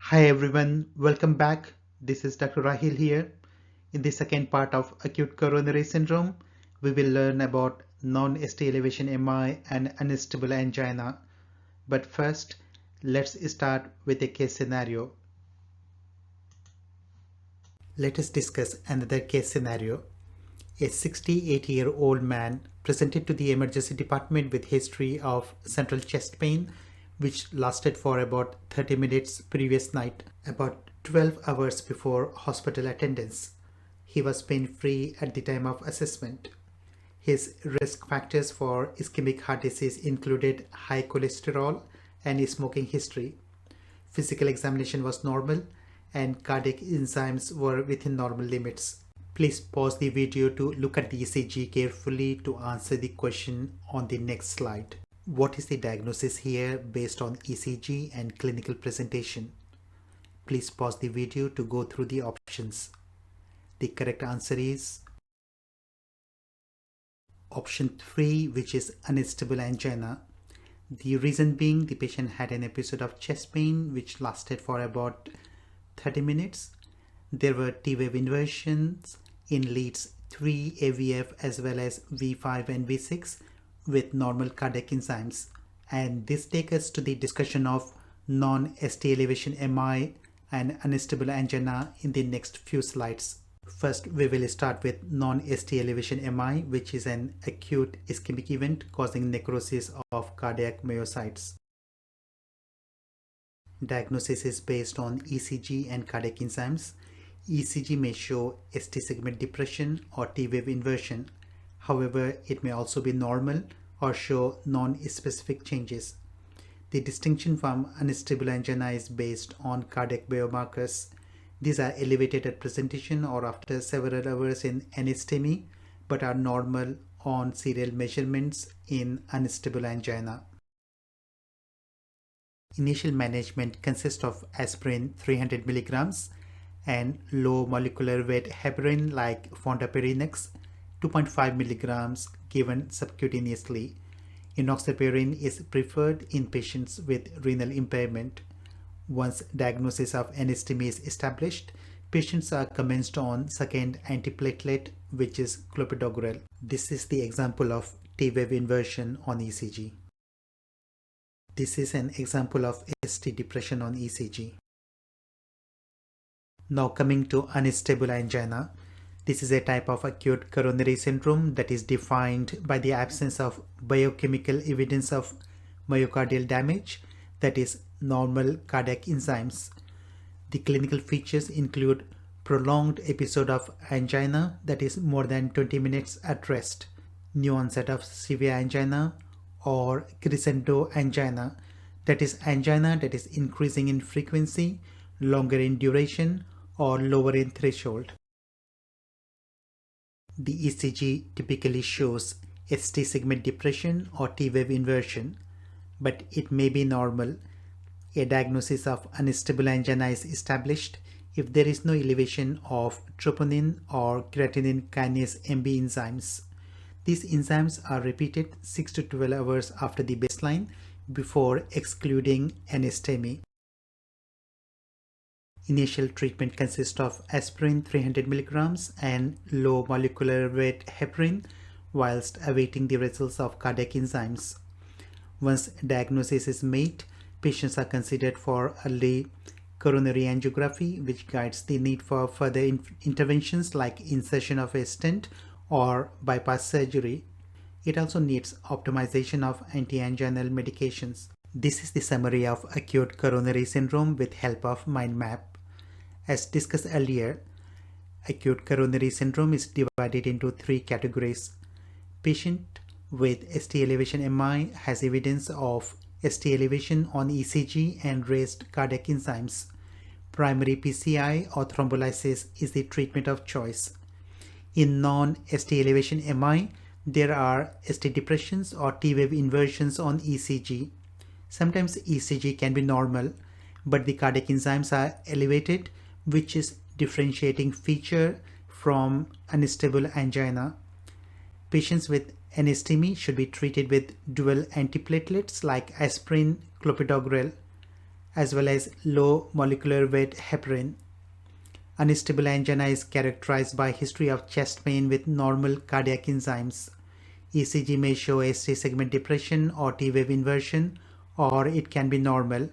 Hi everyone, welcome back. This is Dr. Rahil here. In the second part of acute coronary syndrome, we will learn about non-ST elevation MI and unstable angina. But first, let's start with a case scenario. Let us discuss another case scenario. A 68-year-old man presented to the emergency department with history of central chest pain which lasted for about 30 minutes previous night, about 12 hours before hospital attendance. He was pain-free at the time of assessment. His risk factors for ischemic heart disease included high cholesterol and smoking history. Physical examination was normal and cardiac enzymes were within normal limits. Please pause the video to look at the ECG carefully to answer the question on the next slide. What is the diagnosis here based on ECG and clinical presentation? Please pause the video to go through the options. The correct answer is option 3, which is unstable angina. The reason being the patient had an episode of chest pain which lasted for about 30 minutes. There were T-wave inversions in leads 3, AVF as well as V5 and V6 with normal cardiac enzymes. And this takes us to the discussion of non-ST elevation MI and unstable angina in the next few slides. First, we will start with non-ST elevation MI, which is an acute ischemic event causing necrosis of cardiac myocytes. Diagnosis is based on ECG and cardiac enzymes. ECG may show ST segment depression or T-wave inversion. However, it may also be normal or show non-specific changes. The distinction from unstable angina is based on cardiac biomarkers. These are elevated at presentation or after several hours in NSTEMI, but are normal on serial measurements in unstable angina. Initial management consists of aspirin 300 mg and low molecular weight heparin like fondaparinux 2.5 mg given subcutaneously. Enoxaparin is preferred in patients with renal impairment. Once diagnosis of NSTEMI is established, patients are commenced on second antiplatelet, which is clopidogrel. This is the example of T-wave inversion on ECG. This is an example of ST depression on ECG. Now coming to unstable angina. This is a type of acute coronary syndrome that is defined by the absence of biochemical evidence of myocardial damage, that is normal cardiac enzymes. The clinical features include prolonged episode of angina that is more than 20 minutes at rest, new onset of severe angina, or crescendo angina, that is angina that is increasing in frequency, longer in duration, or lower in threshold. The ECG typically shows ST segment depression or T-wave inversion, but it may be normal. A diagnosis of unstable angina is established if there is no elevation of troponin or creatinine kinase MB enzymes. These enzymes are repeated 6 to 12 hours after the baseline before excluding NSTEMI. Initial treatment consists of aspirin 300 mg and low molecular weight heparin whilst awaiting the results of cardiac enzymes. Once diagnosis is made, patients are considered for early coronary angiography, which guides the need for further interventions like insertion of a stent or bypass surgery. It also needs optimization of anti-anginal medications. This is the summary of acute coronary syndrome with help of mind map. As discussed earlier, acute coronary syndrome is divided into 3 categories. Patient with ST elevation MI has evidence of ST elevation on ECG and raised cardiac enzymes. Primary PCI or thrombolysis is the treatment of choice. In non-ST elevation MI, there are ST depressions or T-wave inversions on ECG. Sometimes ECG can be normal, but the cardiac enzymes are elevated, which is differentiating feature from unstable angina. Patients with NSTEMI should be treated with dual antiplatelets like aspirin, clopidogrel. as well as low molecular weight heparin. Unstable angina is characterized by history of chest pain with normal cardiac enzymes. ECG may show ST segment depression or T-wave inversion, or it can be normal.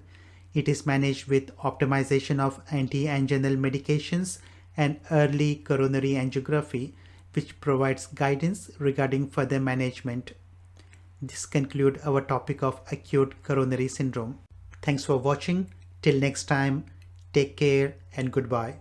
It is managed with optimization of anti-anginal medications and early coronary angiography, which provides guidance regarding further management. This concludes our topic of acute coronary syndrome. Thanks for watching. Till next time, take care and goodbye.